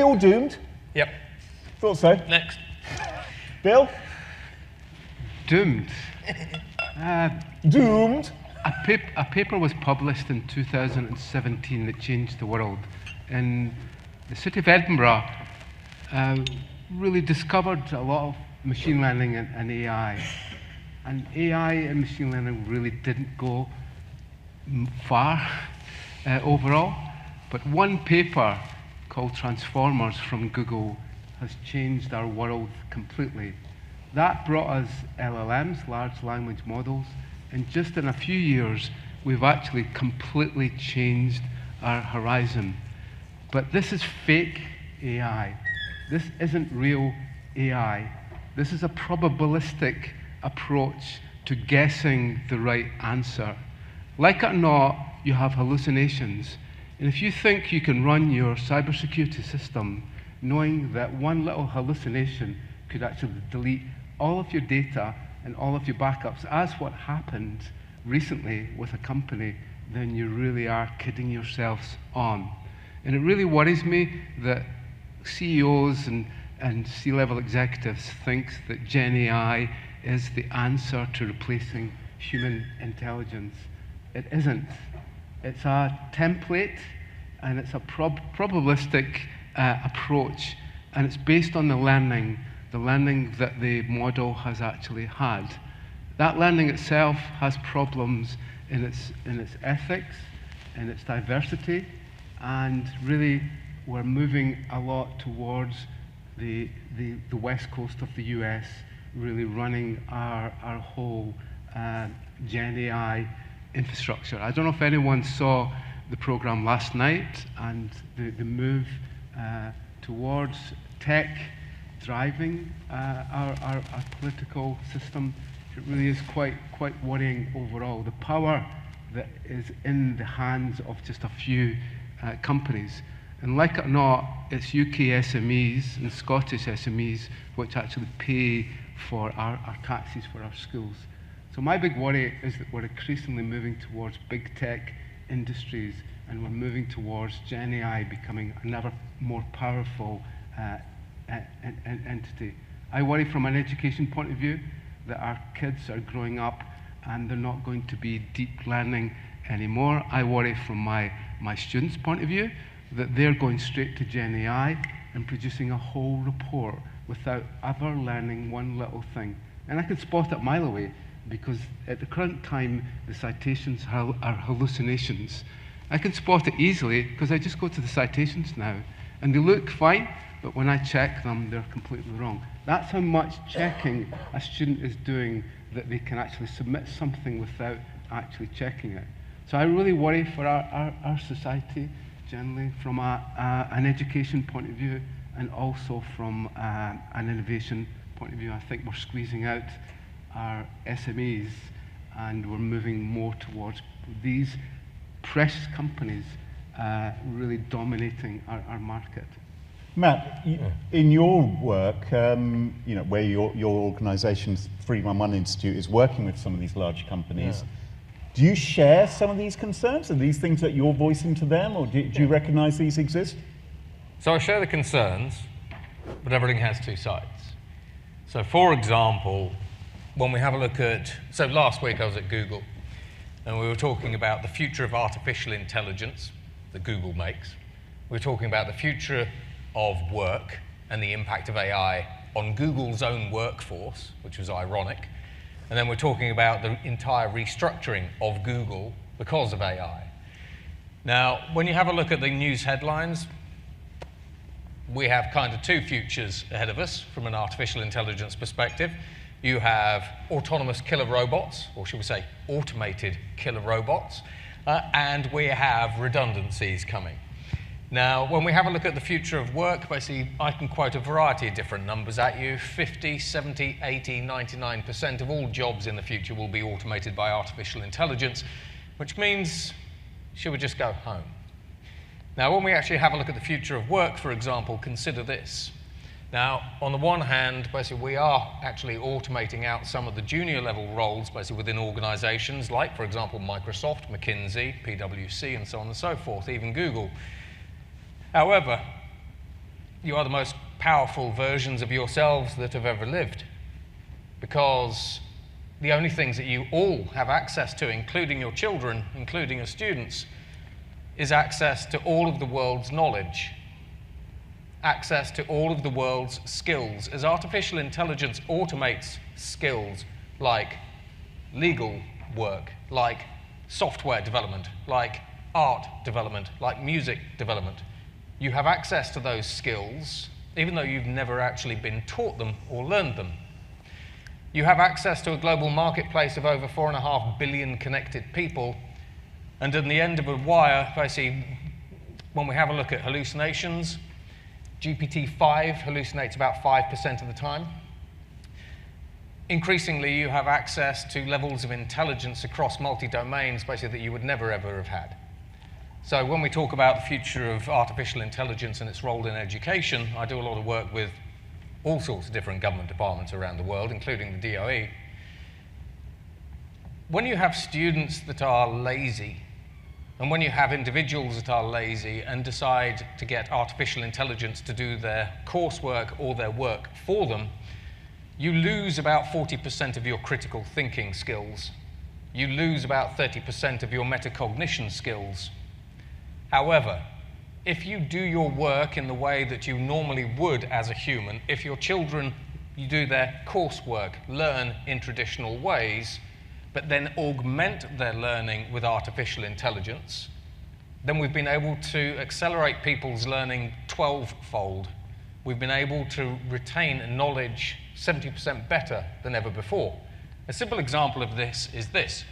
all doomed? Yep. Thought so. Next. Bill? Doomed. Doomed? A paper was published in 2017 that changed the world. And the city of Edinburgh really discovered a lot of machine learning and AI. And AI and machine learning really didn't go far overall. But one paper called Transformers from Google has changed our world completely. That brought us LLMs, large language models, and just in a few years, we've actually completely changed our horizon. But this is fake AI. This isn't real AI. This is a probabilistic approach to guessing the right answer. Like it or not, you have hallucinations. And if you think you can run your cybersecurity system knowing that one little hallucination could actually delete all of your data and all of your backups, as what happened recently with a company, then you really are kidding yourselves on. And it really worries me that CEOs and C-level executives think that GenAI is the answer to replacing human intelligence. It isn't. It's a template, and it's a probabilistic approach, and it's based on the learning that the model has actually had. That learning itself has problems in its ethics, in its diversity, and really we're moving a lot towards the west coast of the US, really running our whole GenAI infrastructure. I don't know if anyone saw the program last night and the move towards tech driving our political system. It really is quite worrying overall. The power that is in the hands of just a few companies. And like it or not, it's UK SMEs and Scottish SMEs which actually pay for our taxes for our schools. So my big worry is that we're increasingly moving towards big tech industries, and we're moving towards GenAI becoming another more powerful entity. I worry from an education point of view that our kids are growing up and they're not going to be deep learning anymore. I worry from my students' point of view that they're going straight to GenAI and producing a whole report without ever learning one little thing. And I can spot it a mile away, because at the current time, the citations are hallucinations. I can spot it easily because I just go to the citations now, and they look fine, but when I check them, they're completely wrong. That's how much checking a student is doing, that they can actually submit something without actually checking it. So I really worry for our society, generally, from an education point of view, and also from an innovation point of view. I think we're squeezing out our SMEs, and we're moving more towards these precious companies really dominating our market. Matt, in your work, where your organisation, 311 Institute, is working with some of these large companies, do you share some of these concerns? Are these things that you're voicing to them, or do you recognise these exist? So I share the concerns, but everything has two sides. So for example, when we have a look at, so last week I was at Google, and we were talking about the future of artificial intelligence that Google makes. We were talking about the future of work and the impact of AI on Google's own workforce, which was ironic. And then we're talking about the entire restructuring of Google because of AI. Now, when you have a look at the news headlines, we have kind of two futures ahead of us from an artificial intelligence perspective. You have autonomous killer robots, or should we say automated killer robots, and we have redundancies coming. Now, when we have a look at the future of work, basically, I can quote a variety of different numbers at you. 50, 70, 80, 99% of all jobs in the future will be automated by artificial intelligence, which means, should we just go home? Now, when we actually have a look at the future of work, for example, consider this. Now, on the one hand, basically, we are actually automating out some of the junior level roles, basically, within organizations like, for example, Microsoft, McKinsey, PwC, and so on and so forth, even Google. However, you are the most powerful versions of yourselves that have ever lived. Because the only things that you all have access to, including your children, including your students, is access to all of the world's knowledge, access to all of the world's skills. As artificial intelligence automates skills like legal work, like software development, like art development, like music development, you have access to those skills, even though you've never actually been taught them or learned them. You have access to a global marketplace of over 4.5 billion connected people, and at the end of a wire, basically, when we have a look at hallucinations, GPT-5 hallucinates about 5% of the time. Increasingly, you have access to levels of intelligence across multi-domains, basically, that you would never, ever have had. So when we talk about the future of artificial intelligence and its role in education, I do a lot of work with all sorts of different government departments around the world, including the DOE. When you have students that are lazy, and when you have individuals that are lazy and decide to get artificial intelligence to do their coursework or their work for them, you lose about 40% of your critical thinking skills. You lose about 30% of your metacognition skills. However, if you do your work in the way that you normally would as a human, if your children, you do their coursework, learn in traditional ways, but then augment their learning with artificial intelligence, then we've been able to accelerate people's learning 12-fold. We've been able to retain knowledge 70% better than ever before. A simple example of this is this.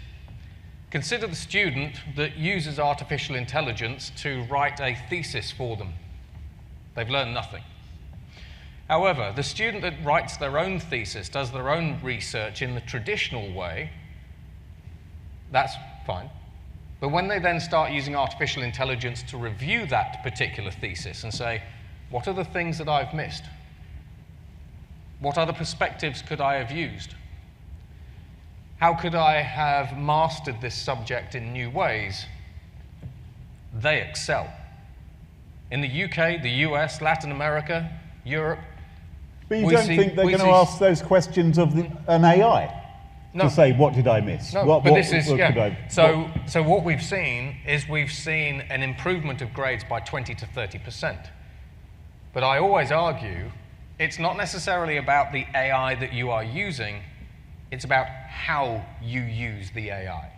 Consider the student that uses artificial intelligence to write a thesis for them. They've learned nothing. However, the student that writes their own thesis, does their own research in the traditional way, that's fine. But when they then start using artificial intelligence to review that particular thesis and say, what are the things that I've missed? What other perspectives could I have used? How could I have mastered this subject in new ways? They excel. In the UK, the US, Latin America, Europe. But you don't think they're going to ask those questions of an AI? No. To say, what did I miss? No, what, but what, this is, what yeah. So what we've seen is we've seen an improvement of grades by 20 to 30%. But I always argue, it's not necessarily about the AI that you are using, it's about how you use the AI.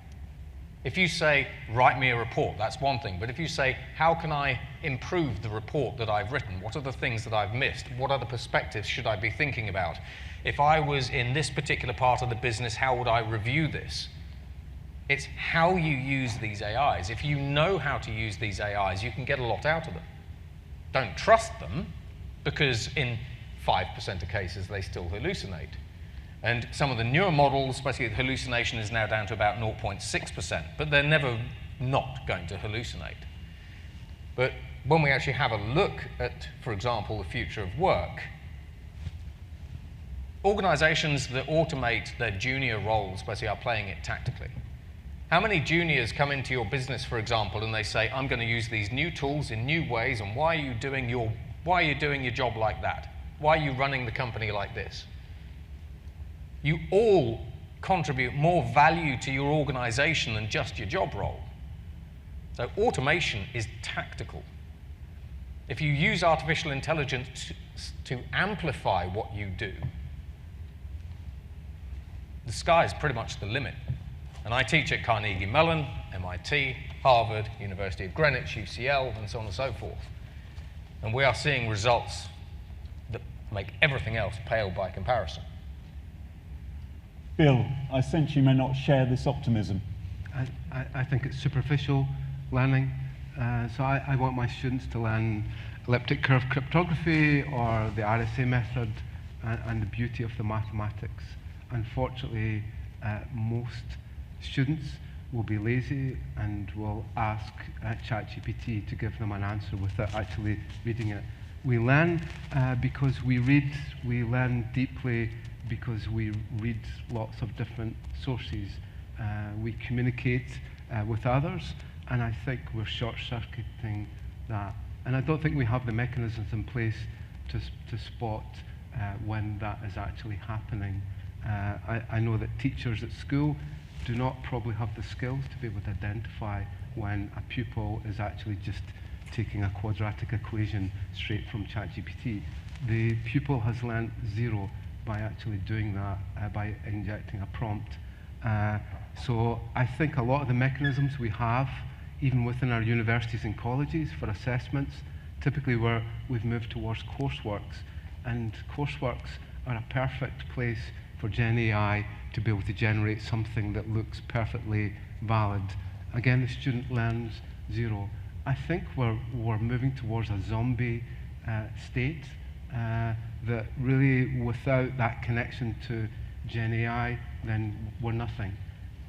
If you say, write me a report, that's one thing. But if you say, how can I improve the report that I've written? What are the things that I've missed? What other perspectives should I be thinking about? If I was in this particular part of the business, how would I review this? It's how you use these AIs. If you know how to use these AIs, you can get a lot out of them. Don't trust them, because in 5% of cases, they still hallucinate. And some of the newer models, especially the hallucination is now down to about 0.6%, but they're never not going to hallucinate. But when we actually have a look at, for example, the future of work, organizations that automate their junior roles basically are playing it tactically. How many juniors come into your business, for example, and they say, I'm going to use these new tools in new ways, and why are you doing your job like that? Why are you running the company like this? You all contribute more value to your organization than just your job role. So automation is tactical. If you use artificial intelligence to amplify what you do, the sky is pretty much the limit. And I teach at Carnegie Mellon, MIT, Harvard, University of Greenwich, UCL, and so on and so forth. And we are seeing results that make everything else pale by comparison. Bill, I sense you may not share this optimism. I think it's superficial learning. So I want my students to learn elliptic curve cryptography or the RSA method and the beauty of the mathematics. Unfortunately, most students will be lazy and will ask ChatGPT to give them an answer without actually reading it. We learn because we read, we learn deeply because we read lots of different sources. We communicate with others, and I think we're short-circuiting that And I don't think we have the mechanisms in place to spot when that is actually happening. I know that teachers at school do not probably have the skills to be able to identify when a pupil is actually just taking a quadratic equation straight from ChatGPT. The pupil has learnt zero by actually doing that, by injecting a prompt. So I think a lot of the mechanisms we have, even within our universities and colleges for assessments, typically where we've moved towards courseworks. And courseworks are a perfect place for GenAI to be able to generate something that looks perfectly valid. Again, the student learns zero. I think we're moving towards a zombie state that really, without that connection to GenAI, then we're nothing.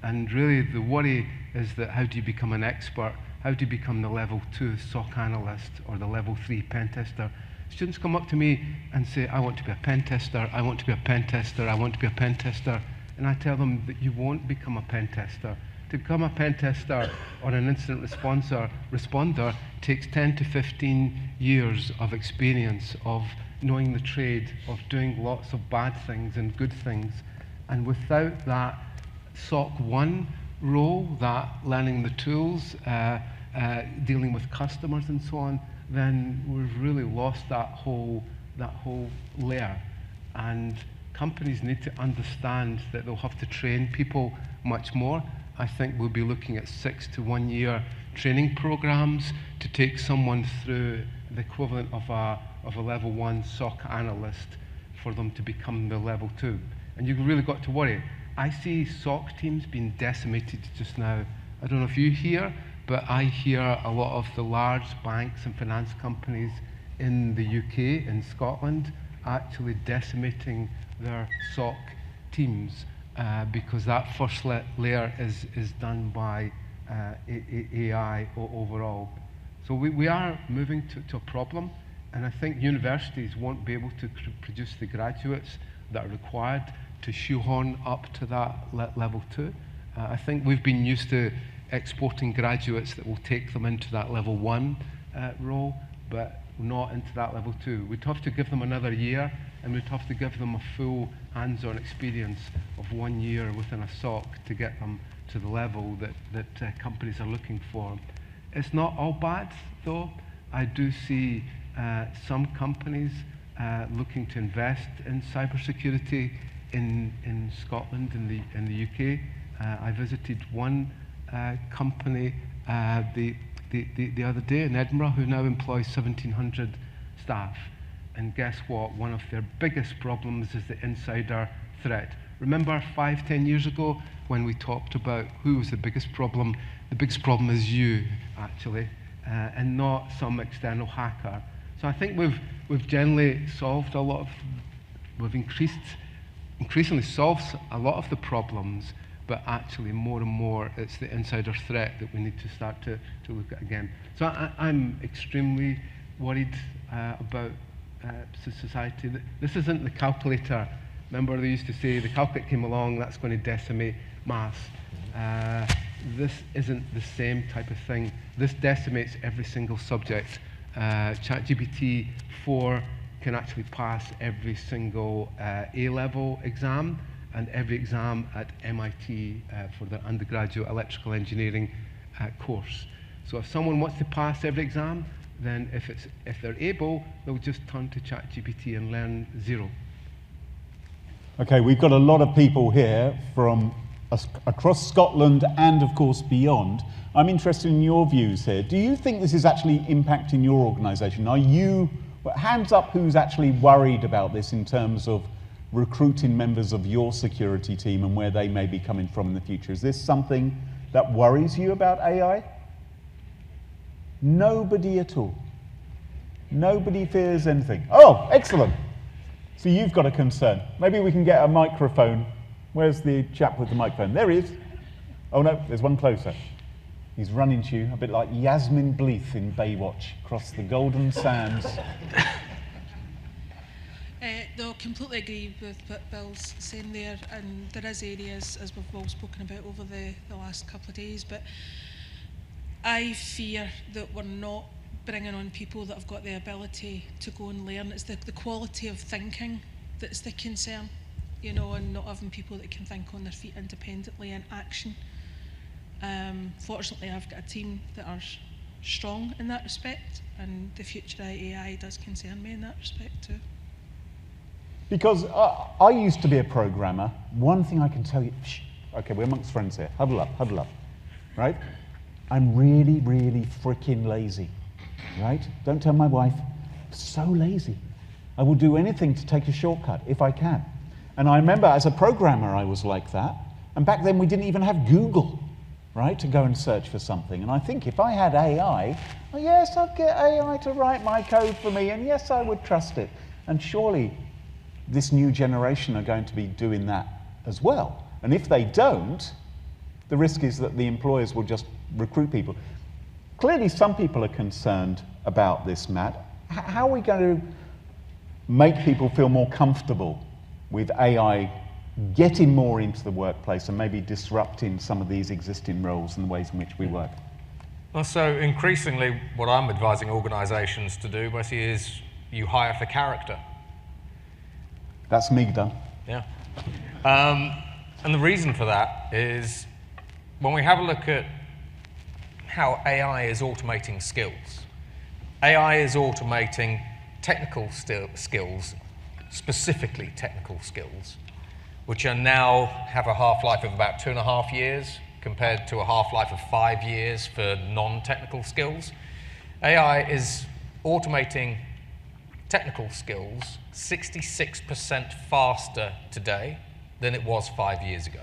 And really, the worry is that how do you become an expert? How do you become the level 2 SOC analyst or the level 3 pen tester? Students come up to me and say, I want to be a pen tester, I want to be a pen tester, I want to be a pen tester. And I tell them that you won't become a pen tester. To become a pen tester or an incident responder takes 10 to 15 years of experience of knowing the trade, of doing lots of bad things and good things. And without that SOC 1 role, that learning the tools, dealing with customers and so on, then we've really lost that whole layer. And companies need to understand that they'll have to train people much more. I think we'll be looking at 6 to 1 year training programs to take someone through the equivalent of a level 1 SOC analyst for them to become the level 2. And you've really got to worry. I see SOC teams being decimated just now. I don't know if you hear, but I hear a lot of the large banks and finance companies in the UK, in Scotland, actually decimating their SOC teams because that first layer is done by AI overall. So we are moving to a problem, and I think universities won't be able to produce the graduates that are required to shoehorn up to that level 2. I think we've been used to exporting graduates that will take them into that level 1 role, but not into that level 2. We'd have to give them another year, and we'd have to give them a full hands-on experience of 1 year within a SOC to get them to the level that companies are looking for. It's not all bad, though. I do see some companies looking to invest in cybersecurity in Scotland, in the UK. I visited one company the other day in Edinburgh who now employs 1,700 staff. And guess what? One of their biggest problems is the insider threat. Remember 5-10 years ago when we talked about who was the biggest problem? The biggest problem is you, actually, and not some external hacker. So I think we've generally solved a lot of, we've increasingly solved a lot of the problems, but actually more and more it's the insider threat that we need to start to look at again. So I'm extremely worried about society. This isn't the calculator. Remember they used to say the calculator came along, that's going to decimate maths. This isn't the same type of thing. This decimates every single subject. ChatGPT 4 can actually pass every single A-level exam and every exam at MIT for their undergraduate electrical engineering course. So if someone wants to pass every exam, then if they're able, they'll just turn to ChatGPT and learn zero. Okay, we've got a lot of people here from across Scotland and, of course, beyond. I'm interested in your views here. Do you think this is actually impacting your organisation? Are you, hands up who's actually worried about this in terms of recruiting members of your security team and where they may be coming from in the future? Is this something that worries you about AI? Nobody at all. Nobody fears anything. Oh, excellent. So you've got a concern. Maybe we can get a microphone. Where's the chap with the microphone? There he is. Oh no, there's one closer. He's running to you, a bit like Yasmin Bleeth in Baywatch, across the golden sands. No, completely agree with what Bill's saying there, and there is areas, as we've all spoken about over the last couple of days, but I fear that we're not bringing on people that have got the ability to go and learn. It's the quality of thinking that's the concern, you know, and not having people that can think on their feet independently in action. Fortunately, I've got a team that are strong in that respect, and the future of AI does concern me in that respect too. Because I used to be a programmer. One thing I can tell you, okay, we're amongst friends here. Huddle up, right? I'm really, really freaking lazy, right? Don't tell my wife. So lazy. I will do anything to take a shortcut if I can. And I remember as a programmer, I was like that. And back then, we didn't even have Google, right, to go and search for something. And I think if I had AI, oh, yes, I'd get AI to write my code for me, and yes, I would trust it. And surely this new generation are going to be doing that as well. And if they don't, the risk is that the employers will just recruit people. Clearly, some people are concerned about this, Matt. How are we going to make people feel more comfortable with AI getting more into the workplace and maybe disrupting some of these existing roles and the ways in which we work? Well, so increasingly, what I'm advising organisations to do basically is you hire for character. That's me done. Yeah. And the reason for that is when we have a look at how AI is automating skills, AI is automating technical skills, specifically technical skills, which are now have a half-life of about 2.5 years compared to a half-life of 5 years for non-technical skills. AI is automating technical skills 66% faster today than it was 5 years ago.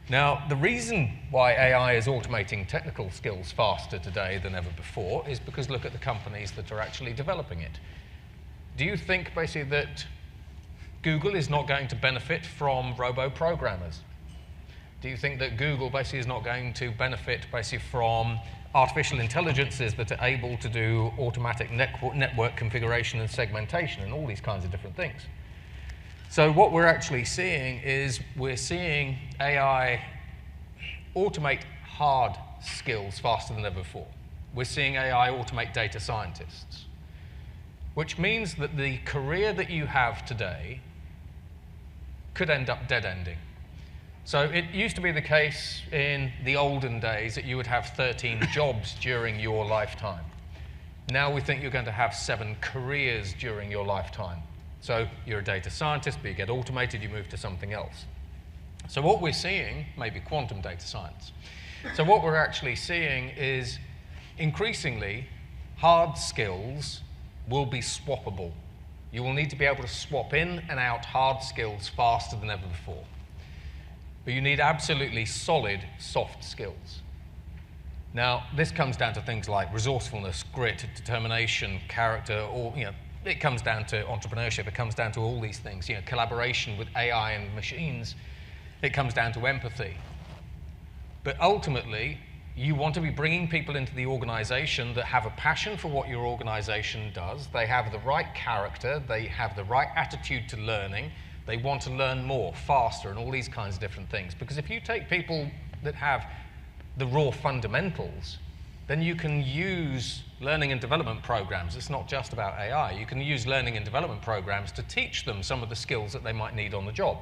Now, the reason why AI is automating technical skills faster today than ever before is because look at the companies that are actually developing it. Do you think basically that Google is not going to benefit from robo-programmers? Do you think that Google basically is not going to benefit basically from artificial intelligences that are able to do automatic network configuration and segmentation and all these kinds of different things? So what we're actually seeing is we're seeing AI automate hard skills faster than ever before. We're seeing AI automate data scientists, which means that the career that you have today could end up dead-ending. So it used to be the case in the olden days that you would have 13 jobs during your lifetime. Now we think you're going to have 7 careers during your lifetime. So you're a data scientist, but you get automated, you move to something else. So what we're seeing, maybe quantum data science. So what we're actually seeing is increasingly hard skills will be swappable. You will need to be able to swap in and out hard skills faster than ever before. But you need absolutely solid soft skills. Now, this comes down to things like resourcefulness, grit, determination, character, or it comes down to entrepreneurship. It comes down to all these things. Collaboration with AI and machines. It comes down to empathy. But ultimately, you want to be bringing people into the organization that have a passion for what your organization does. They have the right character. They have the right attitude to learning. They want to learn more, faster, and all these kinds of different things. Because if you take people that have the raw fundamentals, then you can use learning and development programs. It's not just about AI. You can use learning and development programs to teach them some of the skills that they might need on the job.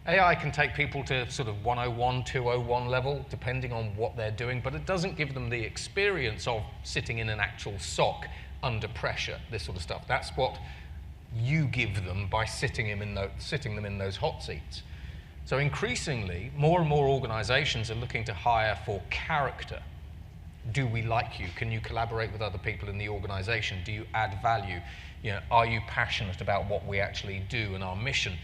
AI can take people to sort of 101, 201 level, depending on what they're doing, but it doesn't give them the experience of sitting in an actual SOC under pressure, this sort of stuff. That's what you give them by sitting them in those hot seats. So increasingly, more and more organizations are looking to hire for character. Do we like you? Can you collaborate with other people in the organization? Do you add value? Are you passionate about what we actually do and our mission?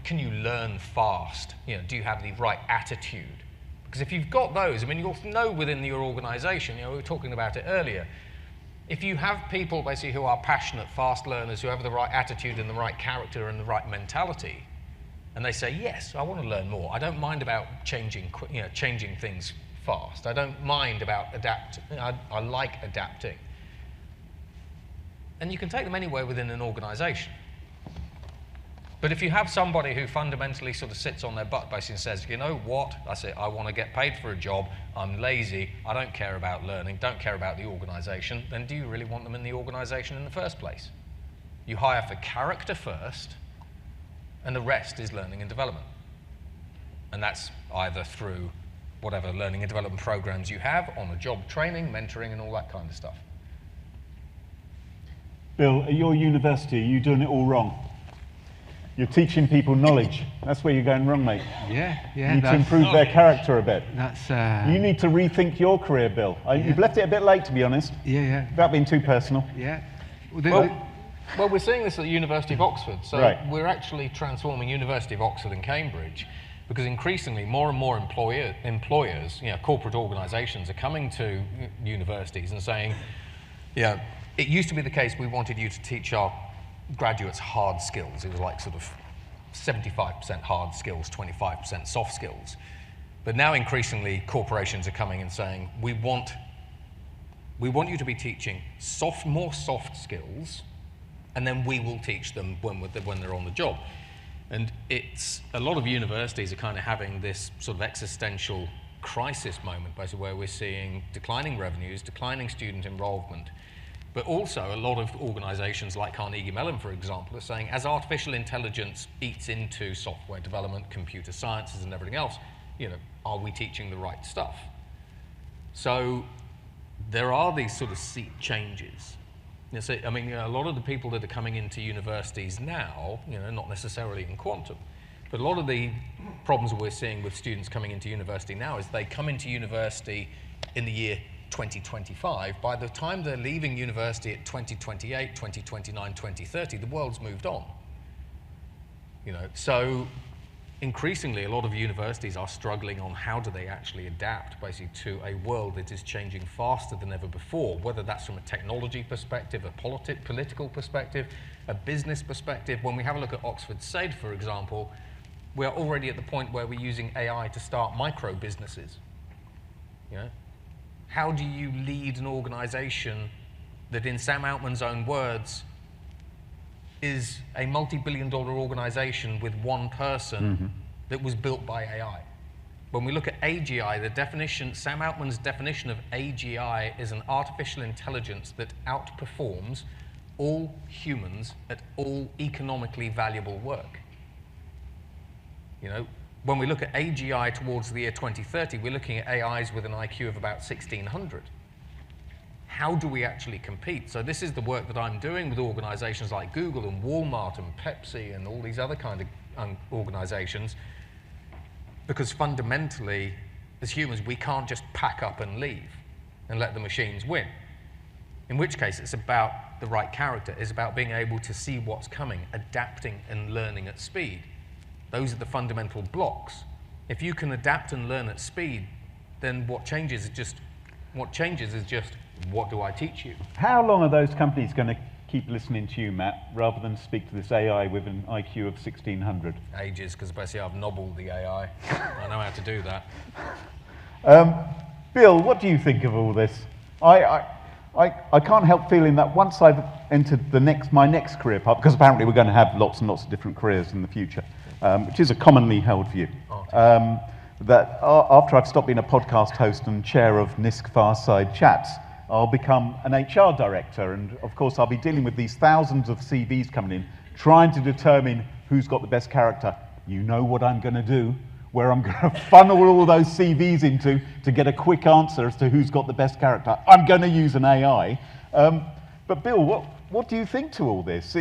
Can you learn fast? Do you have the right attitude? Because if you've got those, you'll know within your organization, we were talking about it earlier, if you have people basically who are passionate, fast learners, who have the right attitude and the right character and the right mentality, and they say, yes, I want to learn more. I don't mind about changing things fast. I don't mind about adapting. I like adapting. And you can take them anywhere within an organization. But if you have somebody who fundamentally sort of sits on their butt basically and says, you know what, I want to get paid for a job, I'm lazy, I don't care about learning, don't care about the organisation, then do you really want them in the organisation in the first place? You hire for character first, and the rest is learning and development. And that's either through whatever learning and development programs you have, on the job training, mentoring, and all that kind of stuff. Bill, at your university, are you doing it all wrong? You're teaching people knowledge. That's where you're going wrong, mate. Yeah. You need to improve their character a bit. You need to rethink your career, Bill. You've left it a bit late, to be honest. Yeah. Without being too personal. Yeah. Well, we're seeing this at the University of Oxford. So we're actually transforming University of Oxford and Cambridge because increasingly more and more employers, corporate organisations are coming to universities and saying, it used to be the case we wanted you to teach our graduates hard skills. It was like sort of 75% hard skills, 25% soft skills. But now increasingly corporations are coming and saying, we want you to be teaching more soft skills, and then we will teach them when they're on the job. And a lot of universities are kind of having this sort of existential crisis moment, basically, where we're seeing declining revenues, declining student involvement. But also a lot of organizations like Carnegie Mellon, for example, are saying as artificial intelligence eats into software development, computer sciences and everything else, are we teaching the right stuff? So there are these sort of seat changes. A lot of the people that are coming into universities now, not necessarily in quantum, but a lot of the problems we're seeing with students coming into university now is they come into university in the year 2025, by the time they're leaving university at 2028, 2029, 2030, the world's moved on. So increasingly a lot of universities are struggling on how do they actually adapt basically to a world that is changing faster than ever before, whether that's from a technology perspective, a political perspective, a business perspective. When we have a look at Oxford SAID, for example, we're already at the point where we're using AI to start micro businesses. How do you lead an organization that, in Sam Altman's own words, is a multi-billion-dollar organization with one person that was built by AI? When we look at AGI, Sam Altman's definition of AGI is an artificial intelligence that outperforms all humans at all economically valuable work. When we look at AGI towards the year 2030, we're looking at AIs with an IQ of about 1,600. How do we actually compete? So this is the work that I'm doing with organizations like Google and Walmart and Pepsi and all these other kind of organizations, because fundamentally, as humans, we can't just pack up and leave and let the machines win. In which case, it's about the right character. It's about being able to see what's coming, adapting and learning at speed. Those are the fundamental blocks. If you can adapt and learn at speed, then what changes is just, what do I teach you? How long are those companies going to keep listening to you, Matt, rather than speak to this AI with an IQ of 1,600? Ages, because basically I've nobbled the AI. I know how to do that. Bill, what do you think of all this? I can't help feeling that once I've entered my next career path, because apparently we're going to have lots and lots of different careers in the future, which is a commonly held view, that after I've stopped being a podcast host and chair of NISC Farside Chats, I'll become an HR director, and of course I'll be dealing with these thousands of CVs coming in, trying to determine who's got the best character. You know what I'm going to do, where I'm going to funnel all those CVs into to get a quick answer as to who's got the best character. I'm going to use an AI. But Bill, what do you think to all this?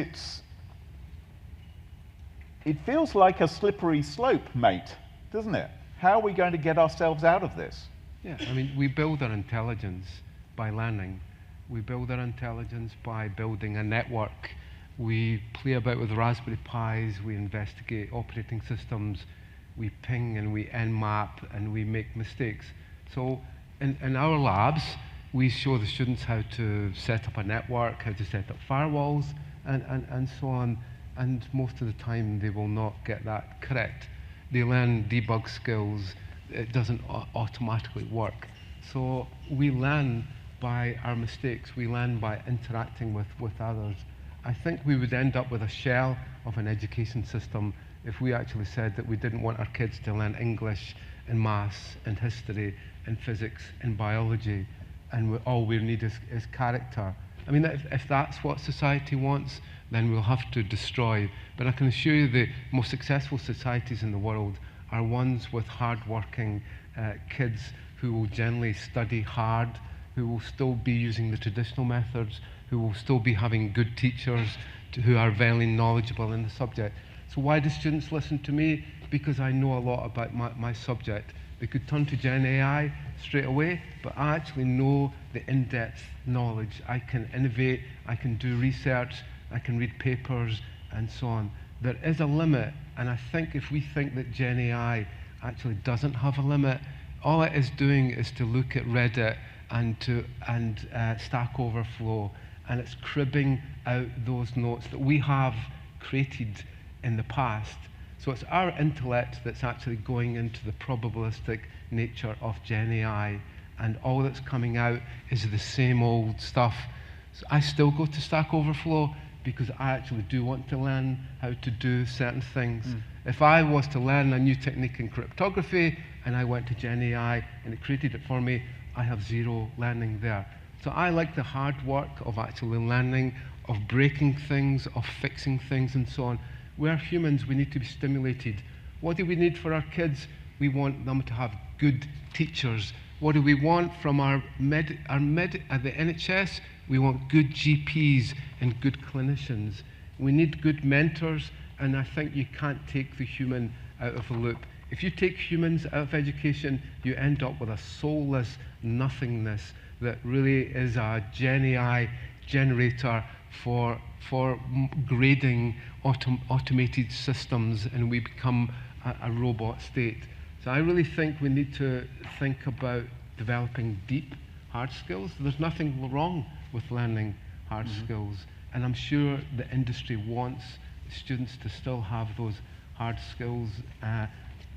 It feels like a slippery slope, mate, doesn't it? How are we going to get ourselves out of this? Yeah, we build our intelligence by learning. We build our intelligence by building a network. We play about with Raspberry Pis, we investigate operating systems, we ping and we nmap and we make mistakes. So in our labs, we show the students how to set up a network, how to set up firewalls, and so on. And most of the time, they will not get that correct. They learn debug skills. It doesn't automatically work. So we learn by our mistakes. We learn by interacting with others. I think we would end up with a shell of an education system if we actually said that we didn't want our kids to learn English and maths and history and physics and biology, and all we need is character. I mean, if that's what society wants, then we'll have to destroy. But I can assure you the most successful societies in the world are ones with hard-working kids who will generally study hard, who will still be using the traditional methods, who will still be having good teachers who are very knowledgeable in the subject. So why do students listen to me? Because I know a lot about my subject. They could turn to GenAI straight away, but I actually know the in-depth knowledge. I can innovate, I can do research, I can read papers, and so on. There is a limit, and I think if we think that GenAI actually doesn't have a limit, all it is doing is to look at Reddit and Stack Overflow, and it's cribbing out those notes that we have created in the past. So it's our intellect that's actually going into the probabilistic nature of GenAI, and all that's coming out is the same old stuff. So I still go to Stack Overflow because I actually do want to learn how to do certain things. If I was to learn a new technique in cryptography and I went to GenAI and it created it for me, I have zero learning there. So I like the hard work of actually learning, of breaking things, of fixing things, and so on. We're humans, we need to be stimulated. What do we need for our kids? We want them to have good teachers. What do we want from at the NHS? We want good GPs and good clinicians. We need good mentors, and I think you can't take the human out of the loop. If you take humans out of education, you end up with a soulless nothingness that really is a GenAI generator for grading automated systems, and we become a robot state. So I really think we need to think about developing deep hard skills. There's nothing wrong with learning hard skills, and I'm sure the industry wants students to still have those hard skills.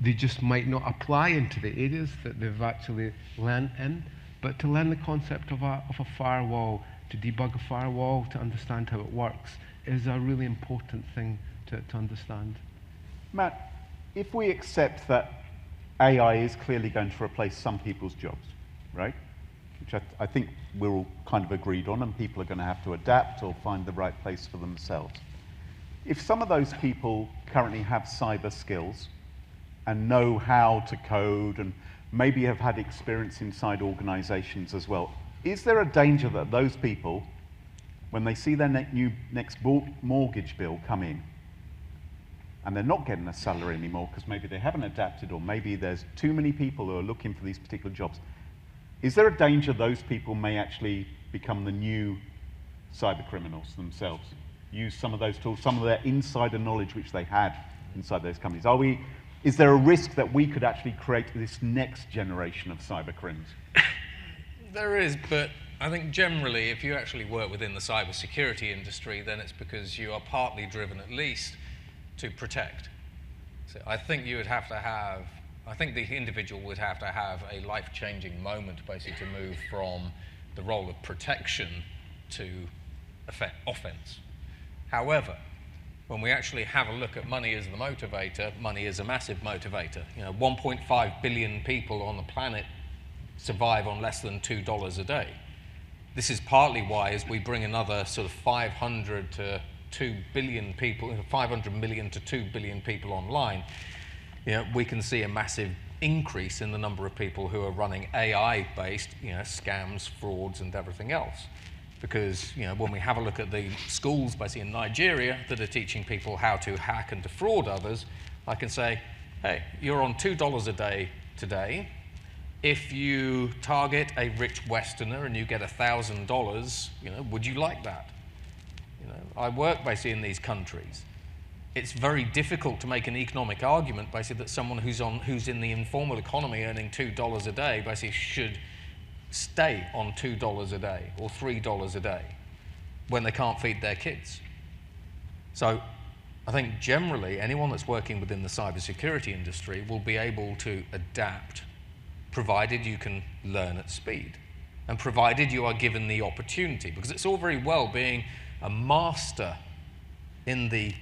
They just might not apply into the areas that they've actually learned in, but to learn the concept of a firewall, to debug a firewall, to understand how it works, is a really important thing to understand. Matt, if we accept that AI is clearly going to replace some people's jobs, right? Which I think we're all kind of agreed on, and people are going to have to adapt or find the right place for themselves. If some of those people currently have cyber skills and know how to code and maybe have had experience inside organizations as well, is there a danger that those people, when they see their next mortgage bill come in, and they're not getting a salary anymore because maybe they haven't adapted, or maybe there's too many people who are looking for these particular jobs, is there a danger those people may actually become the new cyber criminals themselves? Use some of those tools, some of their insider knowledge which they had inside those companies. Is there a risk that we could actually create this next generation of cyber criminals? There is, but I think generally if you actually work within the cybersecurity industry, then it's because you are partly driven at least to protect. So I think you would have to have, I think the individual would have to have a life-changing moment basically to move from the role of protection to offense. However, when we actually have a look at money as the motivator, money is a massive motivator. 1.5 billion people on the planet survive on less than $2 a day. This is partly why, as we bring another sort of 500 to 2 billion people, 500 million to 2 billion people online, we can see a massive increase in the number of people who are running AI-based, scams, frauds, and everything else. Because when we have a look at the schools basically in Nigeria that are teaching people how to hack and defraud others, I can say, hey, you're on $2 a day today. If you target a rich Westerner and you get $1,000, would you like that? I work basically in these countries. It's very difficult to make an economic argument basically that someone who's in the informal economy earning $2 a day basically should stay on $2 a day or $3 a day when they can't feed their kids. So I think generally anyone that's working within the cybersecurity industry will be able to adapt, provided you can learn at speed and provided you are given the opportunity, because it's all very well being a master in the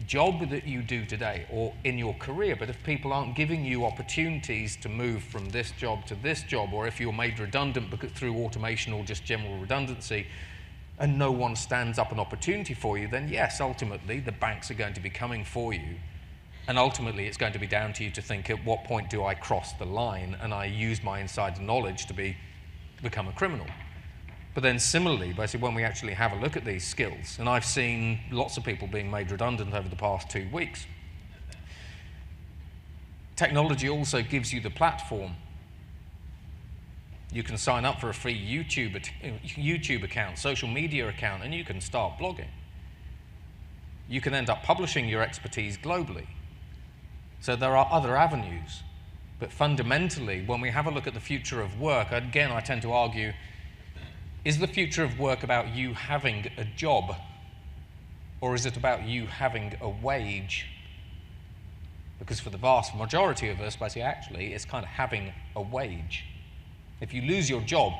job that you do today or in your career, but if people aren't giving you opportunities to move from this job to this job, or if you're made redundant because through automation or just general redundancy, and no one stands up an opportunity for you, then yes, ultimately the banks are going to be coming for you, and ultimately it's going to be down to you to think, at what point do I cross the line and I use my insider knowledge to become a criminal? But then similarly, basically, when we actually have a look at these skills, and I've seen lots of people being made redundant over the past 2 weeks, technology also gives you the platform. You can sign up for a free YouTube account, social media account, and you can start blogging. You can end up publishing your expertise globally. So there are other avenues. But fundamentally, when we have a look at the future of work, again, I tend to argue, is the future of work about you having a job, or is it about you having a wage? Because for the vast majority of us, basically, actually, it's kind of having a wage. If you lose your job,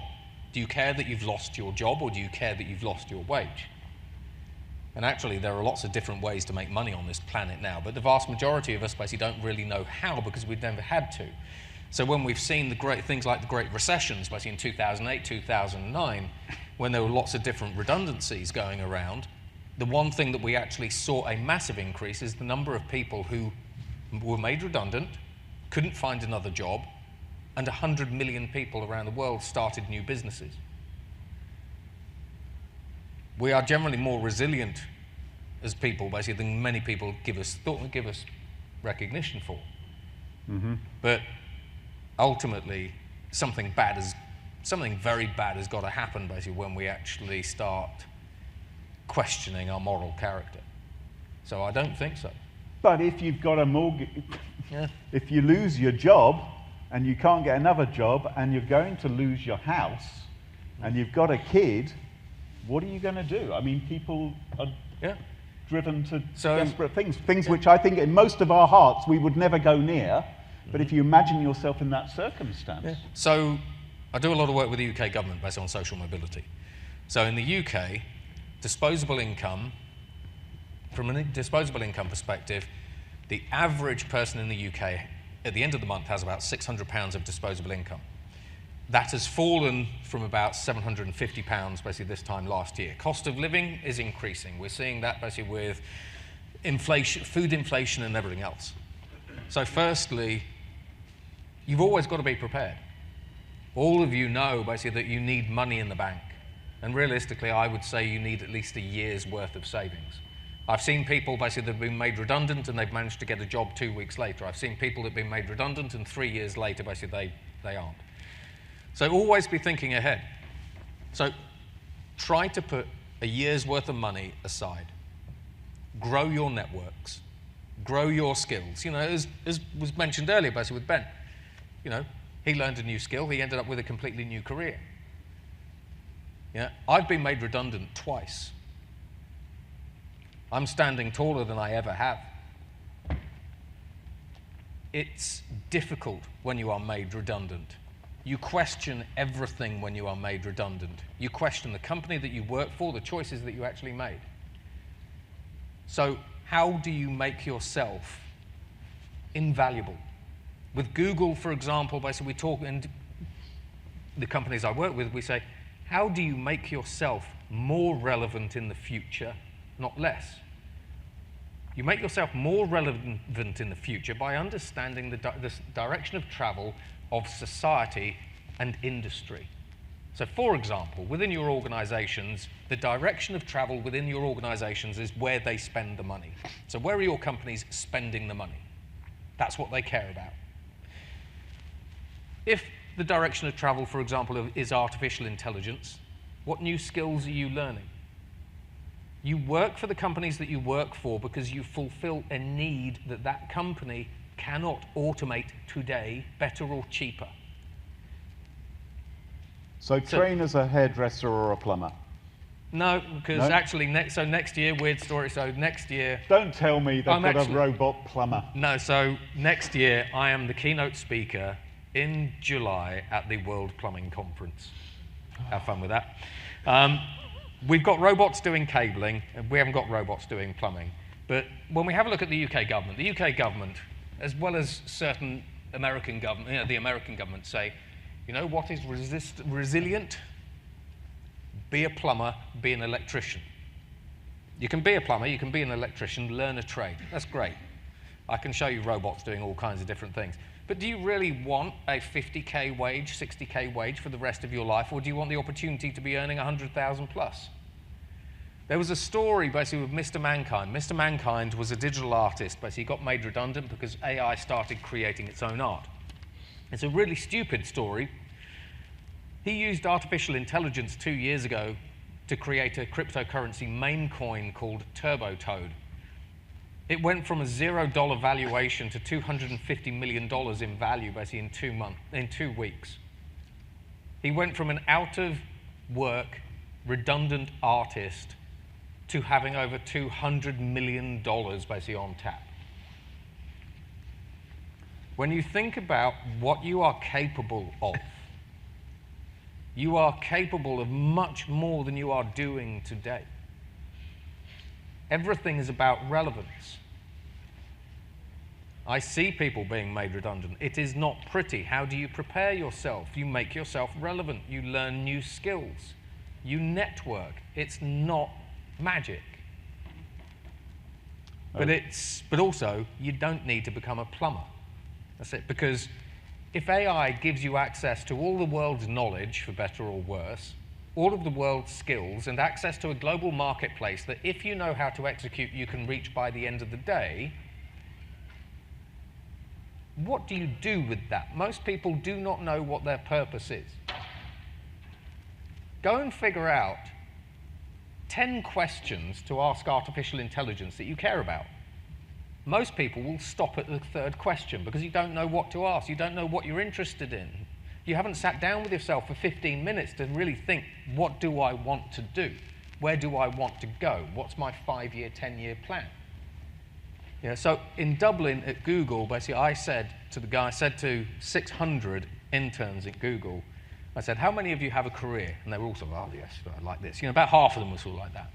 do you care that you've lost your job, or do you care that you've lost your wage? And actually, there are lots of different ways to make money on this planet now, but the vast majority of us basically don't really know how, because we've never had to. So when we've seen the great things like the Great Recessions, basically in 2008, 2009, when there were lots of different redundancies going around, the one thing that we actually saw a massive increase is the number of people who were made redundant, couldn't find another job, and 100 million people around the world started new businesses. We are generally more resilient as people, basically, than many people give us recognition for. Mm-hmm. But ultimately, something very bad has got to happen, basically, when we actually start questioning our moral character. So I don't think so. But if you've got a mortgage, Yeah. if you lose your job and you can't get another job and you're going to lose your house and you've got a kid, what are you going to do? I mean, people are driven to desperate things which I think in most of our hearts we would never go near. But if you imagine yourself in that circumstance. Yeah. So I do a lot of work with the UK government based on social mobility. So in the UK, disposable income, from a disposable income perspective, the average person in the UK at the end of the month has about £600 of disposable income. That has fallen from about £750 basically this time last year. Cost of living is increasing. We're seeing that basically with inflation, food inflation and everything else. So firstly, you've always got to be prepared. All of you know basically that you need money in the bank. And realistically, I would say you need at least a year's worth of savings. I've seen people basically that have been made redundant and they've managed to get a job 2 weeks later. I've seen people that have been made redundant and 3 years later basically they aren't. So always be thinking ahead. So try to put a year's worth of money aside. Grow your networks. Grow your skills. You know, as was mentioned earlier basically with Ben, you know, he learned a new skill, he ended up with a completely new career. Yeah, I've been made redundant twice. I'm standing taller than I ever have. It's difficult when you are made redundant. You question everything when you are made redundant. You question the company that you work for, the choices that you actually made. So how do you make yourself invaluable? With Google, for example, basically we talk, and the companies I work with, we say, how do you make yourself more relevant in the future, not less? You make yourself more relevant in the future by understanding the direction of travel of society and industry. So for example, within your organizations, the direction of travel within your organizations is where they spend the money. So where are your companies spending the money? That's what they care about. If the direction of travel, for example, is artificial intelligence, what new skills are you learning? You work for the companies that you work for because you fulfill a need that that company cannot automate today better or cheaper. So train as a hairdresser or a plumber? No, because actually, next year, weird story, so next year... Don't tell me they've got a robot plumber. No, so next year, I am the keynote speaker in July at the World Plumbing Conference. Have fun with that. we've got robots doing cabling, and we haven't got robots doing plumbing. But when we have a look at the UK government, as well as certain American government, the American government say, you know what is resilient? Be a plumber, be an electrician. You can be a plumber, you can be an electrician, learn a trade. That's great. I can show you robots doing all kinds of different things. But do you really want a 50K wage, 60K wage for the rest of your life, or do you want the opportunity to be earning 100,000 plus? There was a story basically with Mr. Mankind. Mr. Mankind was a digital artist, basically he got made redundant because AI started creating its own art. It's a really stupid story. He used artificial intelligence 2 years ago to create a cryptocurrency meme coin called Turbo Toad. It went from a $0 valuation to $250 million in value basically in 2 weeks. He went from an out-of-work, redundant artist to having over $200 million basically on tap. When you think about what you are capable of, you are capable of much more than you are doing today. Everything is about relevance. I see people being made redundant. It is not pretty. How do you prepare yourself? You make yourself relevant. You learn new skills. You network. It's not magic. But also, you don't need to become a plumber. That's it. Because if AI gives you access to all the world's knowledge, for better or worse, all of the world's skills, and access to a global marketplace that if you know how to execute, you can reach by the end of the day, what do you do with that? Most people do not know what their purpose is. Go and figure out 10 questions to ask artificial intelligence that you care about. Most people will stop at the 3rd question because you don't know what to ask. You don't know what you're interested in. You haven't sat down with yourself for 15 minutes to really think, what do I want to do? Where do I want to go? What's my 5-year, 10-year plan? So in Dublin at Google, basically I said to 600 interns at Google, I said, how many of you have a career? And they were all sort of, oh yes, I like this. About half of them were sort of like that.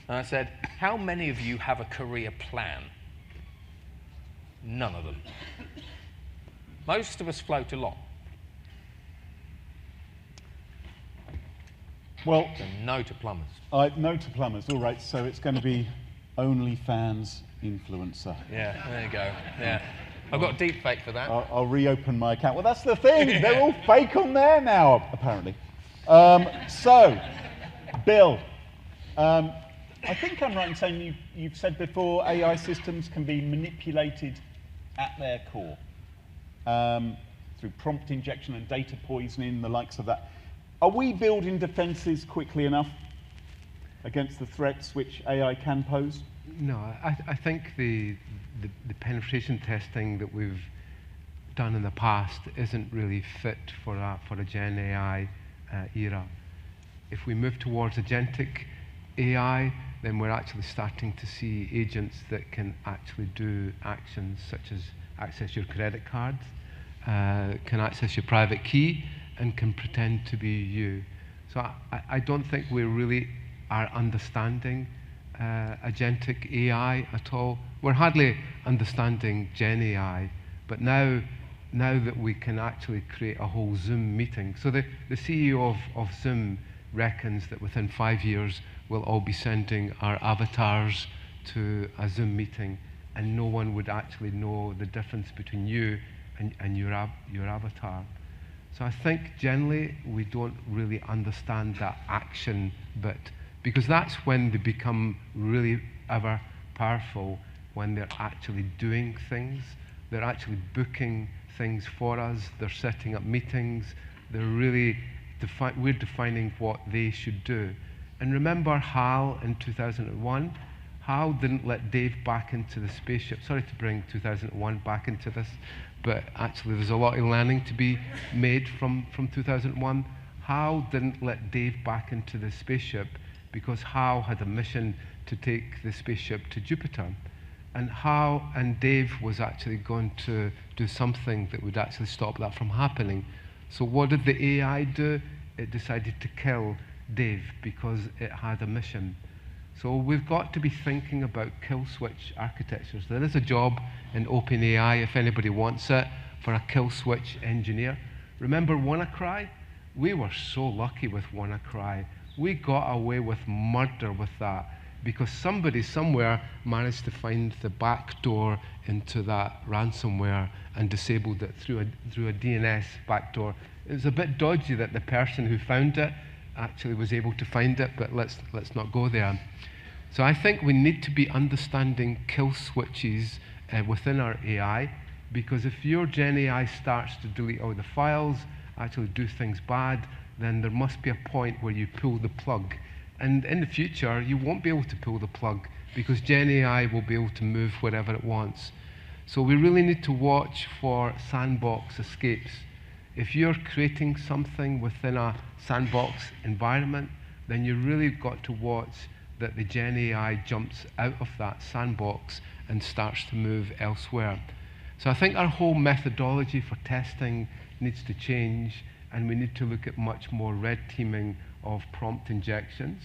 And I said, how many of you have a career plan? None of them. Most of us float along. Well, so no to plumbers. No to plumbers. All right, so it's going to be OnlyFans influencer. Yeah, there you go. Yeah. I've got a deep fake for that. I'll reopen my account. Well, that's the thing. Yeah. They're all fake on there now, apparently. So, Bill, I think I'm right in saying you've said before AI systems can be manipulated at their core through prompt injection and data poisoning, the likes of that. Are we building defenses quickly enough against the threats which AI can pose? No, I think the penetration testing that we've done in the past isn't really fit for a Gen AI era. If we move towards agentic AI, then we're actually starting to see agents that can actually do actions such as access your credit cards, can access your private key, and can pretend to be you. So I don't think we really are understanding agentic AI at all. We're hardly understanding Gen AI, but now that we can actually create a whole Zoom meeting. So the CEO of Zoom reckons that within 5 years, we'll all be sending our avatars to a Zoom meeting, and no one would actually know the difference between you and your avatar. So I think generally we don't really understand that action bit, because that's when they become really ever powerful, when they're actually doing things. They're actually booking things for us. They're setting up meetings. They're really we're defining what they should do. And remember HAL in 2001? HAL didn't let Dave back into the spaceship. Sorry to bring 2001 back into this, but actually there's a lot of learning to be made from 2001. HAL didn't let Dave back into the spaceship because HAL had a mission to take the spaceship to Jupiter. And HAL and Dave was actually going to do something that would actually stop that from happening. So what did the AI do? It decided to kill Dave, because it had a mission. So we've got to be thinking about kill switch architectures. There is a job in OpenAI, if anybody wants it, for a kill switch engineer. Remember WannaCry? We were so lucky with WannaCry. We got away with murder with that because somebody somewhere managed to find the back door into that ransomware and disabled it through a DNS backdoor. It was a bit dodgy that the person who found it actually was able to find it, but let's not go there. So I think we need to be understanding kill switches within our AI, because if your GenAI starts to delete all the files, actually do things bad, then there must be a point where you pull the plug. And in the future, you won't be able to pull the plug because GenAI will be able to move wherever it wants. So we really need to watch for sandbox escapes. If you're creating something within a sandbox environment, then you really got to watch that the GenAI jumps out of that sandbox and starts to move elsewhere. So I think our whole methodology for testing needs to change, and we need to look at much more red teaming of prompt injections.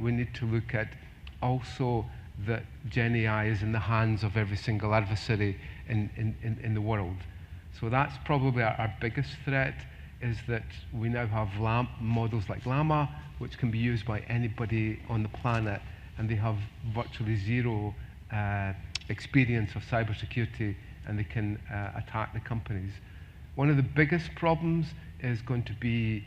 We need to look at also that GenAI is in the hands of every single adversary in the world. So that's probably our biggest threat, is that we now have models like Llama, which can be used by anybody on the planet, and they have virtually zero experience of cybersecurity, and they can attack the companies. One of the biggest problems is going to be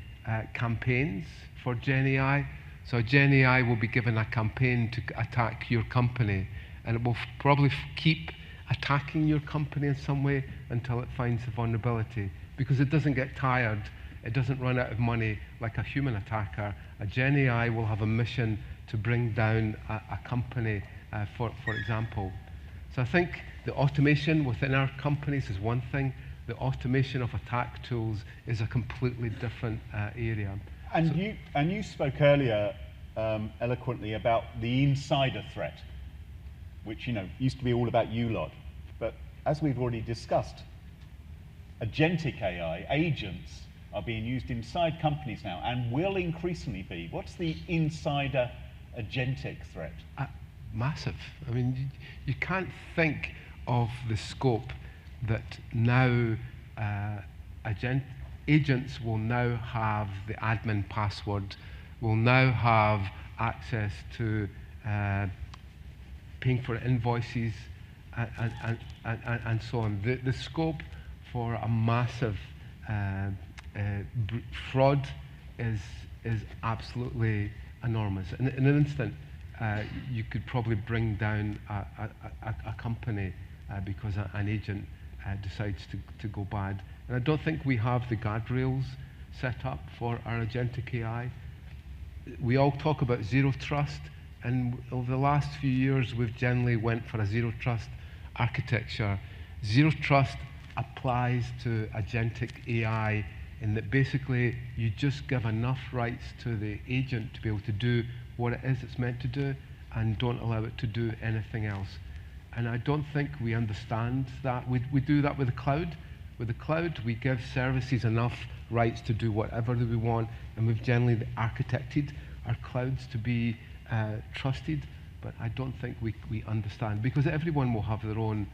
campaigns for GenAI. So GenAI will be given a campaign to attack your company, and it will probably keep attacking your company in some way until it finds the vulnerability, because it doesn't get tired, it doesn't run out of money like a human attacker. A GenAI will have a mission to bring down a company, for example. So I think the automation within our companies is one thing. The automation of attack tools is a completely different area. And you spoke earlier eloquently about the insider threat, which used to be all about you lot. But as we've already discussed, agentic AI agents are being used inside companies now and will increasingly be. What's the insider agentic threat? Massive. I mean, you can't think of the scope that now agents will now have the admin password, will now have access to paying for invoices and so on. The scope for a massive fraud is absolutely enormous. In an instant, you could probably bring down a company because an agent decides to go bad. And I don't think we have the guardrails set up for our agentic AI. We all talk about zero trust, and over the last few years, we've generally went for a zero trust architecture. Zero trust applies to agentic AI in that basically you just give enough rights to the agent to be able to do what it is it's meant to do and don't allow it to do anything else. And I don't think we understand that. We do that with the cloud. With the cloud, we give services enough rights to do whatever we want, and we've generally architected our clouds to be trusted, but I don't think we understand, because everyone will have their own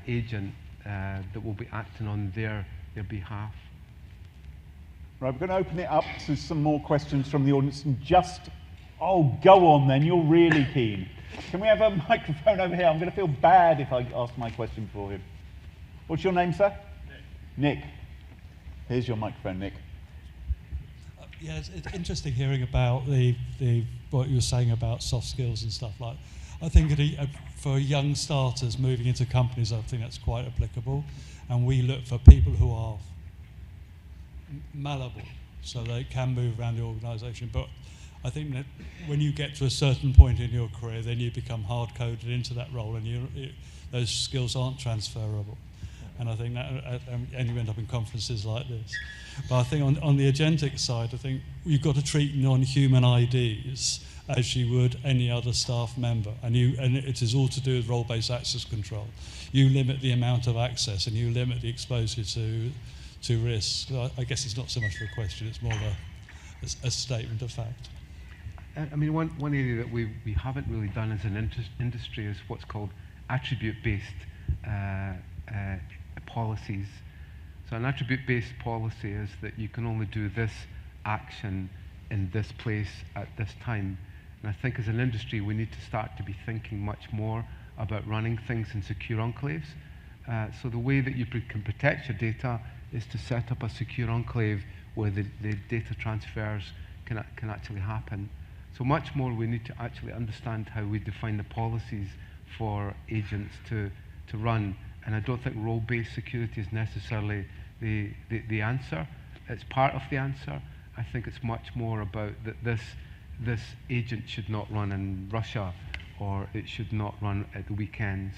agent that will be acting on their behalf. Right, we're going to open it up to some more questions from the audience, and go on then, you're really keen. Can we have a microphone over here? I'm going to feel bad if I ask my question for him. What's your name, sir? Nick. Here's your microphone, Nick. Yeah, it's interesting hearing about what you were saying about soft skills and stuff like. I think for young starters moving into companies, I think that's quite applicable, and we look for people who are malleable, so they can move around the organisation. But I think that when you get to a certain point in your career, then you become hard-coded into that role, and those skills aren't transferable. And I think that, and you end up in conferences like this. But I think on the agentic side, I think you've got to treat non-human IDs as you would any other staff member, and it is all to do with role-based access control. You limit the amount of access, and you limit the exposure to risk. I guess it's not so much of a question; it's more of a statement of fact. I mean, one area that we haven't really done as an industry is what's called attribute-based policies. So an attribute-based policy is that you can only do this action in this place at this time. And I think as an industry, we need to start to be thinking much more about running things in secure enclaves. So the way that you can protect your data is to set up a secure enclave where the data transfers can actually happen. So much more we need to actually understand how we define the policies for agents to run. And I don't think role-based security is necessarily the answer. It's part of the answer. I think it's much more about that this agent should not run in Russia, or it should not run at the weekends.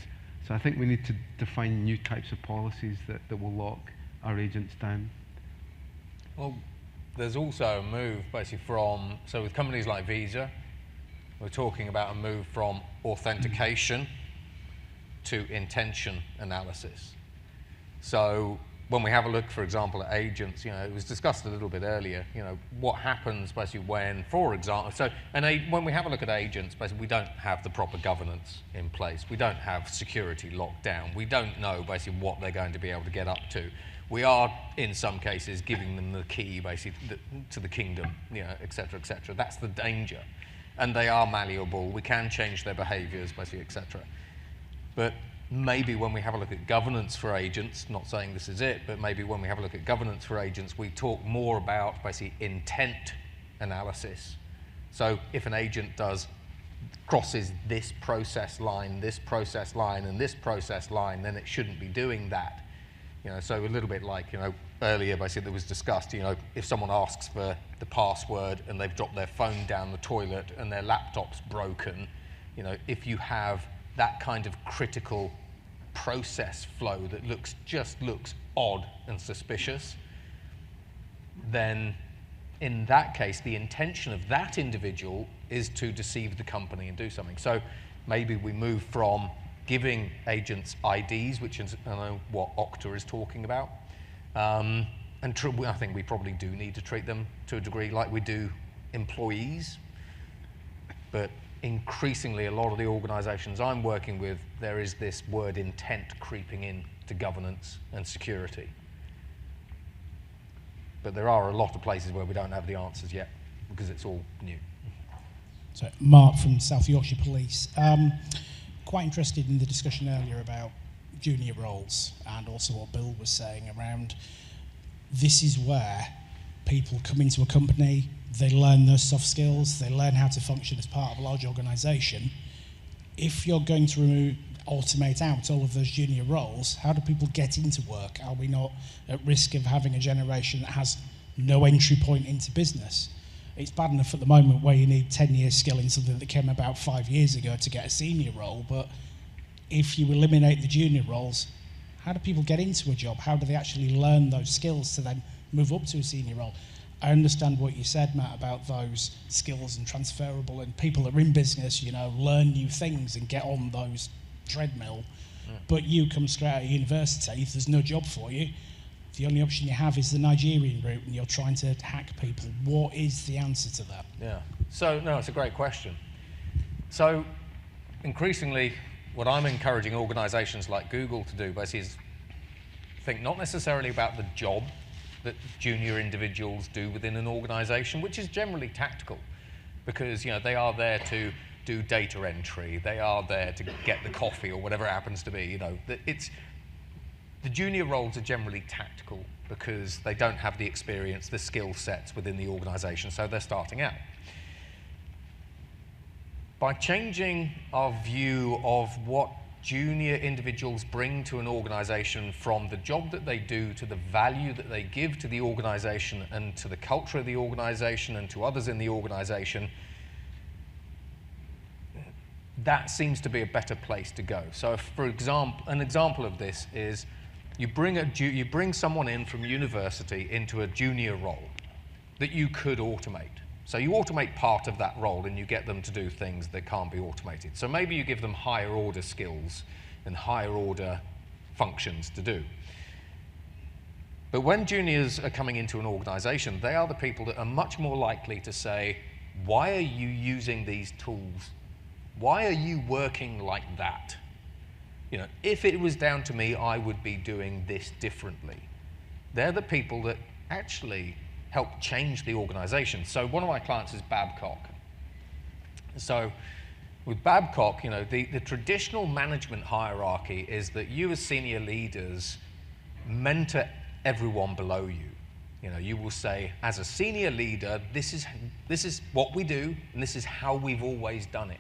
So I think we need to define new types of policies that will lock our agents down. Well, there's also a move basically so with companies like Visa, we're talking about a move from authentication to intention analysis. So when we have a look, for example, at agents, it was discussed a little bit earlier, what happens basically when, for example, when we have a look at agents, basically we don't have the proper governance in place. We don't have security locked down. We don't know basically what they're going to be able to get up to. We are, in some cases, giving them the key basically to the kingdom, et cetera, et cetera. That's the danger. And they are malleable. We can change their behaviors, basically, et cetera. But maybe when we have a look at governance for agents, not saying this is it, but maybe when we have a look at governance for agents, we talk more about basically intent analysis. So if an agent crosses this process line, and this process line, then it shouldn't be doing that. So a little bit like, earlier basically that was discussed, if someone asks for the password and they've dropped their phone down the toilet and their laptop's broken, if you have that kind of critical process flow that just looks odd and suspicious, then in that case, the intention of that individual is to deceive the company and do something. So maybe we move from giving agents IDs, which is what Okta is talking about, and I think we probably do need to treat them to a degree like we do employees, but increasingly, a lot of the organizations I'm working with, there is this word intent creeping in to governance and security. But there are a lot of places where we don't have the answers yet because it's all new. So, Mark from South Yorkshire Police. Quite interested in the discussion earlier about junior roles and also what Bill was saying around this is where people come into a company, they learn those soft skills, they learn how to function as part of a large organisation. If you're going to automate out all of those junior roles, how do people get into work? Are we not at risk of having a generation that has no entry point into business? It's bad enough at the moment where you need 10 years skill in something that came about 5 years ago to get a senior role, but if you eliminate the junior roles, how do people get into a job? How do they actually learn those skills to then move up to a senior role? I understand what you said, Matt, about those skills and transferable, and people that are in business, learn new things and get on those treadmill. Yeah. But you come straight out of university, if there's no job for you, the only option you have is the Nigerian route, and you're trying to hack people. What is the answer to that? Yeah. So, no, it's a great question. So, increasingly, what I'm encouraging organizations like Google to do basically is think not necessarily about the job that junior individuals do within an organization, which is generally tactical, because they are there to do data entry, they are there to get the coffee or whatever it happens to be. The junior roles are generally tactical because they don't have the experience, the skill sets within the organization, so they're starting out. By changing our view of what junior individuals bring to an organization from the job that they do to the value that they give to the organization and to the culture of the organization and to others in the organization, that seems to be a better place to go. So for example, an example of this is you bring someone in from university into a junior role that you could automate. So you automate part of that role and you get them to do things that can't be automated. So maybe you give them higher order skills and higher order functions to do. But when juniors are coming into an organization, they are the people that are much more likely to say, why are you using these tools? Why are you working like that? You know, if it was down to me, I would be doing this differently. They're the people that actually help change the organization. So one of my clients is Babcock. So with Babcock, you know, the traditional management hierarchy is that you as senior leaders mentor everyone below you. You know, you will say, as a senior leader, this is what we do, and this is how we've always done it.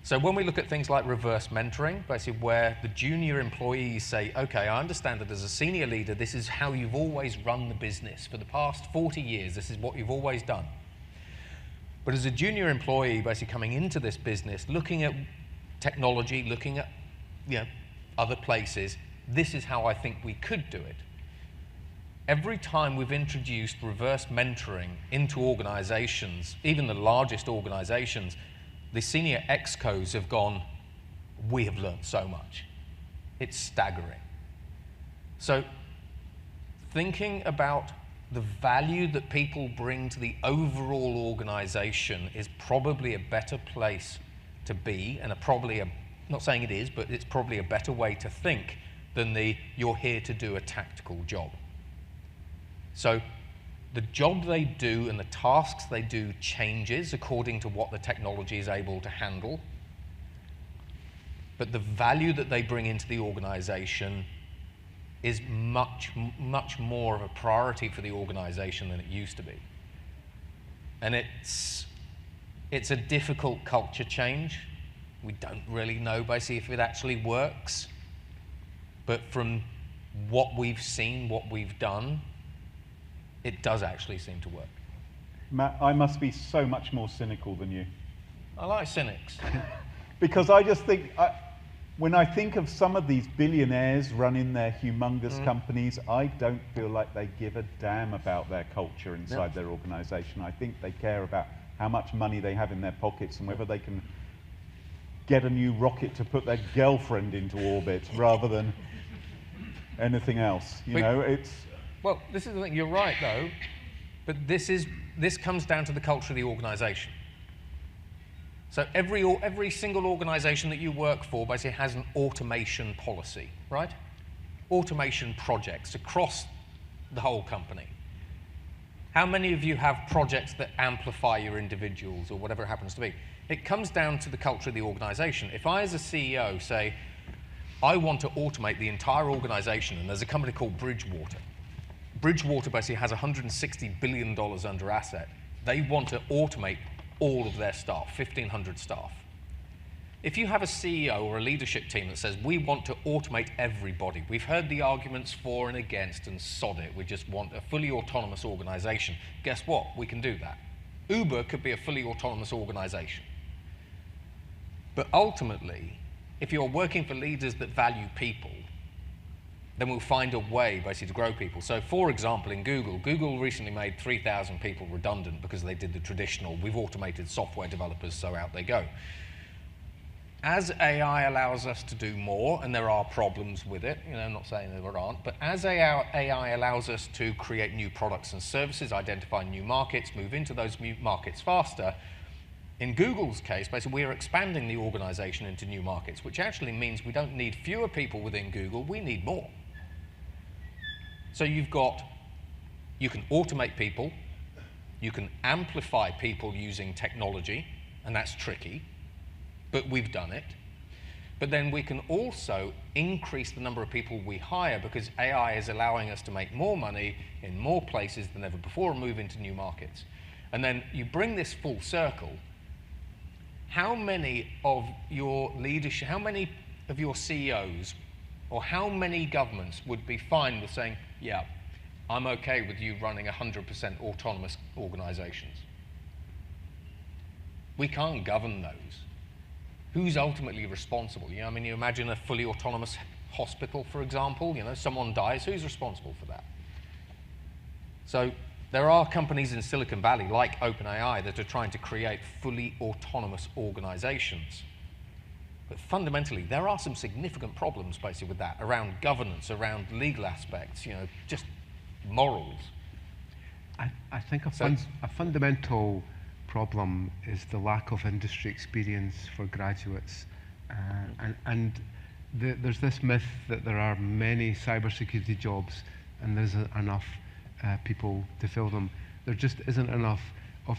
So when we look at things like reverse mentoring, basically where the junior employees say, okay, I understand that as a senior leader, this is how you've always run the business. For the past 40 years, this is what you've always done. But as a junior employee, basically coming into this business, looking at technology, looking at, you know, other places, this is how I think we could do it. Every time we've introduced reverse mentoring into organizations, even the largest organizations, the senior excos have gone, we have learned so much. It's staggering. So thinking about the value that people bring to the overall organization is probably a better place to be, and not saying it is, but it's probably a better way to think than you're here to do a tactical job. So the job they do and the tasks they do changes according to what the technology is able to handle. But the value that they bring into the organization is much, much more of a priority for the organization than it used to be. And it's a difficult culture change. We don't really know basically if it actually works. But from what we've seen, what we've done, it does actually seem to work. Matt, I must be so much more cynical than you. I like cynics. Because I just think, when I think of some of these billionaires running their humongous companies, I don't feel like they give a damn about their culture inside their organization. I think they care about how much money they have in their pockets and whether they can get a new rocket to put their girlfriend into orbit rather than anything else. You know, it's... Well, this is the thing, you're right though, but this comes down to the culture of the organization. So every single organization that you work for basically has an automation policy, right? Automation projects across the whole company. How many of you have projects that amplify your individuals or whatever it happens to be? It comes down to the culture of the organization. If I as a CEO say, I want to automate the entire organization, and there's a company called Bridgewater. Bridgewater basically has $160 billion under asset. They want to automate all of their staff, 1,500 staff. If you have a CEO or a leadership team that says, we want to automate everybody, we've heard the arguments for and against and sod it, we just want a fully autonomous organization. Guess what? We can do that. Uber could be a fully autonomous organization. But ultimately, if you're working for leaders that value people, then we'll find a way basically to grow people. So for example, in Google recently made 3,000 people redundant because they did the traditional, we've automated software developers, so out they go. As AI allows us to do more, and there are problems with it, you know, I'm not saying there aren't, but as AI allows us to create new products and services, identify new markets, move into those new markets faster, in Google's case, basically, we're expanding the organization into new markets, which actually means we don't need fewer people within Google, we need more. So you can automate people, you can amplify people using technology, and that's tricky, but we've done it. But then we can also increase the number of people we hire because AI is allowing us to make more money in more places than ever before and move into new markets. And then you bring this full circle. How many of your leadership, how many of your CEOs or how many governments would be fine with saying, yeah, I'm okay with you running 100% autonomous organizations? We can't govern those. Who's ultimately responsible? You know, I mean, you imagine a fully autonomous hospital, for example, you know, someone dies, who's responsible for that? So there are companies in Silicon Valley, like OpenAI, that are trying to create fully autonomous organizations. But fundamentally, there are some significant problems basically with that, around governance, around legal aspects, you know, just morals. I think a fundamental problem is the lack of industry experience for graduates. There's this myth that there are many cybersecurity jobs and there's enough people to fill them. There just isn't enough of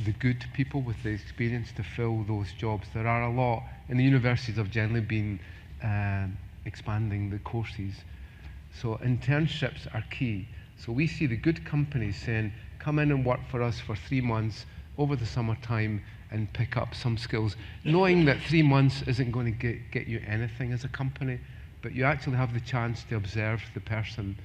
the good people with the experience to fill those jobs. There are a lot, and the universities have generally been expanding the courses. So internships are key. So we see the good companies saying, come in and work for us for 3 months over the summertime and pick up some skills, knowing that 3 months isn't going to get you anything as a company, but you actually have the chance to observe the person.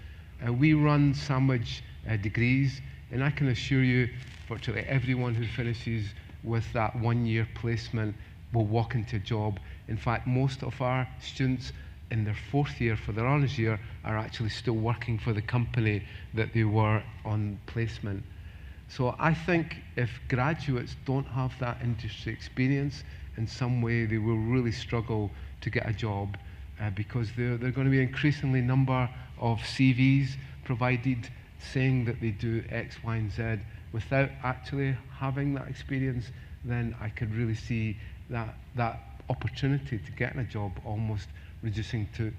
We run sandwich degrees, and I can assure you virtually everyone who finishes with that 1-year placement will walk into a job. In fact, most of our students in their 4th year for their honours year are actually still working for the company that they were on placement. So I think if graduates don't have that industry experience, in some way they will really struggle to get a job because there are going to be an increasingly number of CVs provided saying that they do X, Y, and Z without actually having that experience. Then I could really see that opportunity to get a job almost reducing to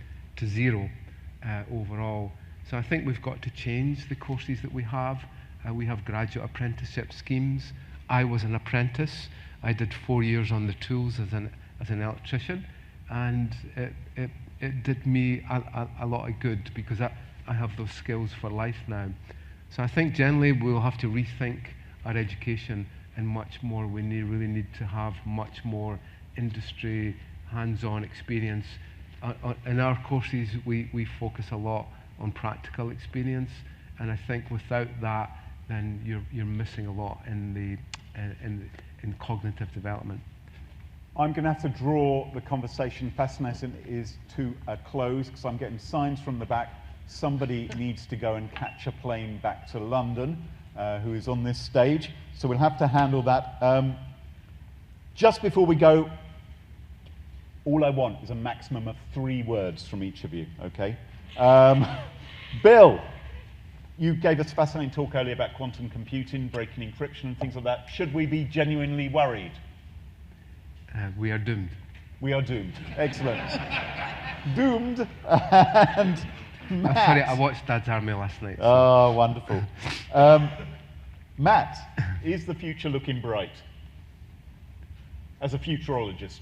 zero overall. So I think we've got to change the courses that we have. We have graduate apprenticeship schemes. I was an apprentice. I did 4 years on the tools as an electrician, and it did me a lot of good because I have those skills for life now. So I think generally we'll have to rethink our education, and much more we really need to have much more industry hands-on experience. In our courses we focus a lot on practical experience, and I think without that then you're missing a lot in cognitive development. I'm going to have to draw the conversation, fascinating is, to a close because I'm getting signs from the back. Somebody needs to go and catch a plane back to London who is on this stage. So we'll have to handle that. Just before we go, all I want is a maximum of 3 words from each of you, okay? Bill, you gave us a fascinating talk earlier about quantum computing, breaking encryption and things like that. Should we be genuinely worried? We are doomed. We are doomed. Excellent. Doomed. And Matt. I'm sorry, I watched Dad's Army last night. So. Oh, wonderful. Matt, is the future looking bright? As a futurologist.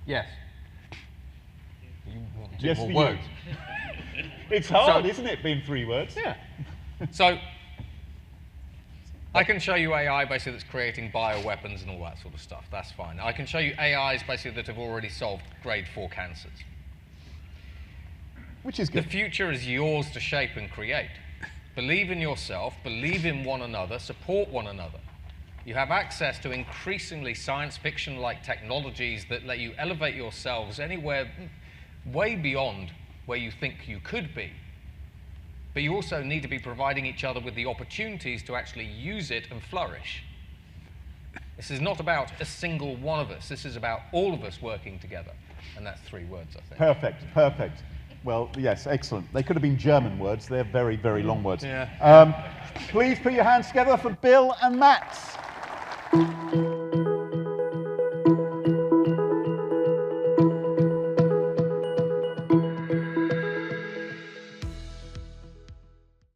Yes. You want 2 Yes, more for words? you. It's hard, isn't it, being 3 words? Yeah. So I can show you AI basically that's creating bioweapons and all that sort of stuff. That's fine. I can show you AIs basically that have already solved grade 4 cancers. Which is good. The future is yours to shape and create. Believe in yourself, believe in one another, support one another. You have access to increasingly science fiction-like technologies that let you elevate yourselves anywhere way beyond where you think you could be. But you also need to be providing each other with the opportunities to actually use it and flourish. This is not about a single one of us. This is about all of us working together. And that's 3 words, I think. Perfect, perfect. Well, yes, excellent. They could have been German words. They're very, very long words. Yeah. Please put your hands together for Bill and Matt.